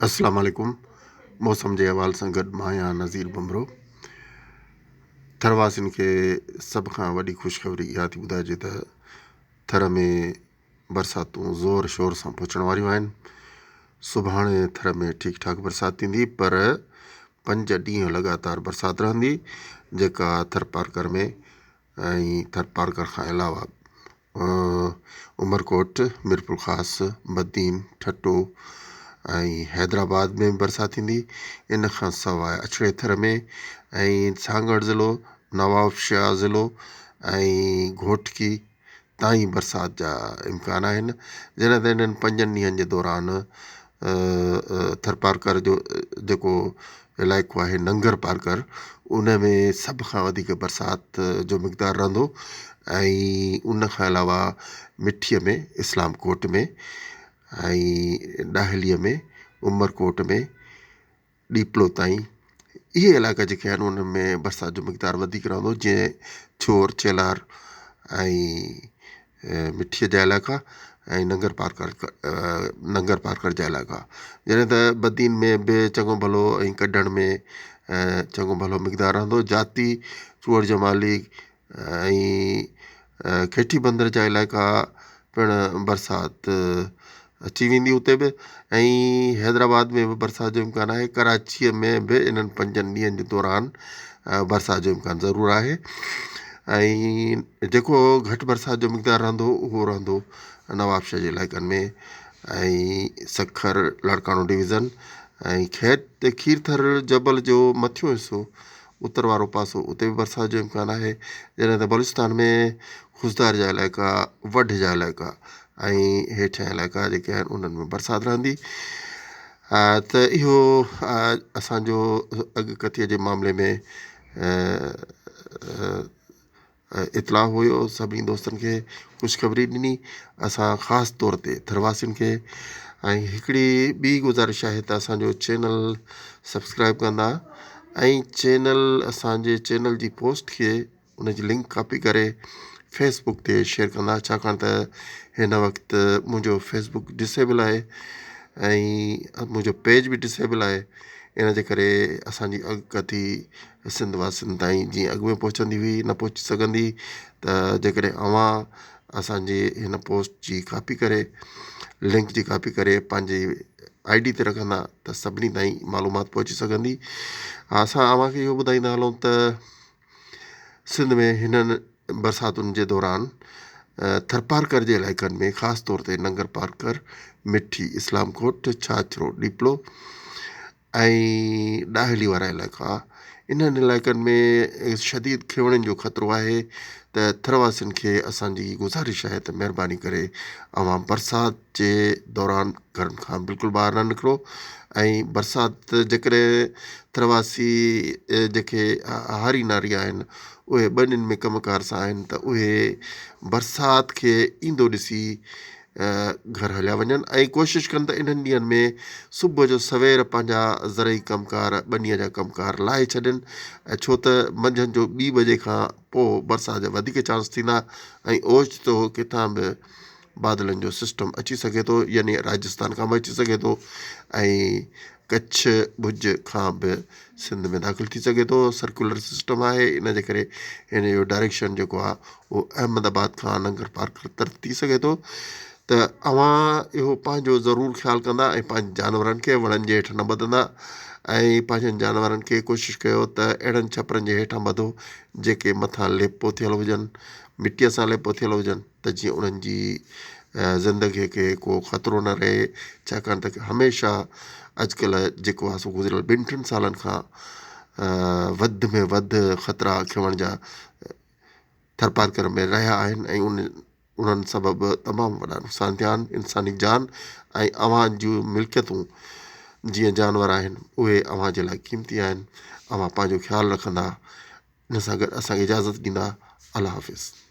अस्सलाम वालेकुम। मौसम जे हवाले सां गॾु मां आहियां नज़ीर बमरो। थरवासियुनि खे सभ खां वॾी ख़ुशख़बरी इहा थी ॿुधाइजे त थर में बरसातूं ज़ोर शोर सां पहुचण वारियूं आहिनि। सुभाणे थर में ठीकु ठाक बरसाति थींदी, पर 5 ॾींहं लॻातार बरसाति रहंदी, जेका थरपारकर में ऐं थरपारकर खां अलावा उमरकोट, मिरपुर ख़ासि, बदीन, ठट्टो ऐं हैदराबाद में बरसाति थींदी। इन खां सवाइ अछड़े थर में ऐं सागड़ ज़िलो, नवाबशाह ज़िलो ऐं घोटकी ताईं बरसाति जा इम्कान आहिनि। जॾहिं त इन्हनि 5 ॾींहंनि जे दौरान थरपारकर जो जेको इलाइक़ो आहे नंगर पारकर, उन में सभ खां वधीक बरसाति जो मक़दारु रहंदो। ऐं उन खां अलावा मिठीअ में, इस्लामकोट में ऐं ॾाहिलीअ में, उमरकोट में, डीपलो ताईं इहे इलाइक़ा जेके आहिनि उन में बरसाति जो मक़दारु वधीक रहंदो, जीअं छोर, चेलार ऐं मिठीअ जा इलाइक़ा ऐं नंगर पारकर जा इलाइक़ा। जॾहिं त बदीन में बि चङो भलो ऐं कढण में चङो भलो मक़दारु रहंदो। जाती, चूअर जमाली ऐं खेठी बंदर जा इलाइक़ा पिणु बरसाति अची वेंदी उते बि। ऐं हैदराबाद में बि बरसाति जो इम्कानु आहे। कराचीअ में बि इन्हनि 5 ॾींहंनि जे दौरान बरसाति जो इम्कानु ज़रूरु आहे। ऐं जेको घटि बरसाति जो मक़दारु रहंदो उहो रहंदो नवाबशाह जे इलाइक़नि में ऐं सखर, लाड़काणो डिवीज़न ऐं खीरथर जबल जो मथियों हिसो, उत्तर वारो पासो, उते बि बरसाति जो इम्कानु आहे। जॾहिं त बलूचिस्तान में खुज़दार जा इलाइक़ा, वढ जा इलाइक़ा ऐं हेठियां इलाइक़ा जेके आहिनि उन्हनि में बरसाति रहंदी। त इहो असांजो अॻकथीअ जे मामले में इतलाउ हुयो। सभिनी दोस्तनि खे ख़ुशख़बरी ॾिनी, असां ख़ासि तौर ते थरवासियुनि खे। ऐं हिकिड़ी ॿी गुज़ारिश आहे त असांजो चैनल सब्सक्राइब कंदा ऐं असांजे चैनल जी पोस्ट खे उनजी लिंक कॉपी करे फेसबुक ते शेयर कंदा, छाकाणि त हिन वक़्तु मुंहिंजो फेसबुक डिसेबल आहे ऐं मुंहिंजो पेज बि डिसेबल आहे। इन जे करे असांजी अॻकथी सिंध वासियुनि ताईं जीअं अॻु में पहुचंदी हुई न पहुची सघंदी। त जेकॾहिं अव्हां असांजे हिन पोस्ट जी कॉपी करे, लिंक जी कॉपी करे पंहिंजे ID ते रखंदा त सभिनी ताईं मालूमात पहुची सघंदी। असां अव्हांखे इहो ॿुधाईंदा हलूं त सिंध में हिननि बरसातुनि जे दौरान थरपारकर जे इलाइक़नि में, ख़ासि तौर ते नंगर पारकर, मिठी, इस्लामकोट, छाछरो, डीपलो ऐं ॾाहिली वारा इलाइक़ा, इन्हनि इलाइक़नि में शदीद खिवणनि जो ख़तरो आहे। त थरवासियुनि खे असांजी गुज़ारिश आहे त महिरबानी करे अव्हां बरसाति जे दौरान घरनि खां बिल्कुलु ॿाहिरि न निकिरो। ऐं बरसाति जेकॾहिं थरवासी जेके हारी नारी आहिनि उहे 2 ॾींहंनि में कमकार सां आहिनि त उहे बरसाति खे ईंदो ॾिसी घर हलिया वञनि ऐं कोशिशि कनि त इन्हनि ॾींहंनि में सुबुह जो सवेर पंहिंजा ज़रई कमकार, ॿनीअ जा कमकार लाहे छॾनि। छो त मंझंदि जो 2 बजे खां पोइ बरसाति जा वधीक चांस थींदा ऐं ओचितो किथां बि बादलनि जो सिस्टम अची सघे थो, यानी राजस्थान खां बि अची सघे थो ऐं कच्छ, भुज खां बि सिंध में दाख़िल थी सघे थो। सर्कुलर सिस्टम आहे, इन जे करे हिन जो डायरेक्शन जेको आहे उहो अहमदाबाद खां नंगर पारकर तरफ़ थी सघे थो। त अव्हां इहो पंहिंजो ज़रूरु ख़्यालु कंदा ऐं पंहिंजे जानवरनि खे वणनि जे हेठि न ॿधंदा ऐं पंहिंजनि जानवरनि खे कोशिशि कयो त अहिड़नि छपरनि जे हेठां ॿधो जेके मथां लेपो थियल हुजनि, मिटीअ सां लेपो थियल हुजनि, त जीअं उन्हनि जी ज़िंदगीअ खे को ख़तरो न रहे। छाकाणि त हमेशह अॼुकल्ह जेको आहे सो गुज़िरियल 2-3 सालनि खां वधि में वधि ख़तरा खिवण जा थरपारकर में रहिया आहिनि ऐं उन्हनि सबबि तमामु वॾा नुक़सान थिया आहिनि। इंसानी जान ऐं अव्हां जूं मिल्कियतूं जीअं जानवर आहिनि उहे अव्हां जे लाइ क़ीमती आहिनि। अव्हां पंहिंजो ख़्यालु रखंदा, इन सां गॾु असांखे इजाज़त ॾींदा। अल्लाह हाफ़िज़।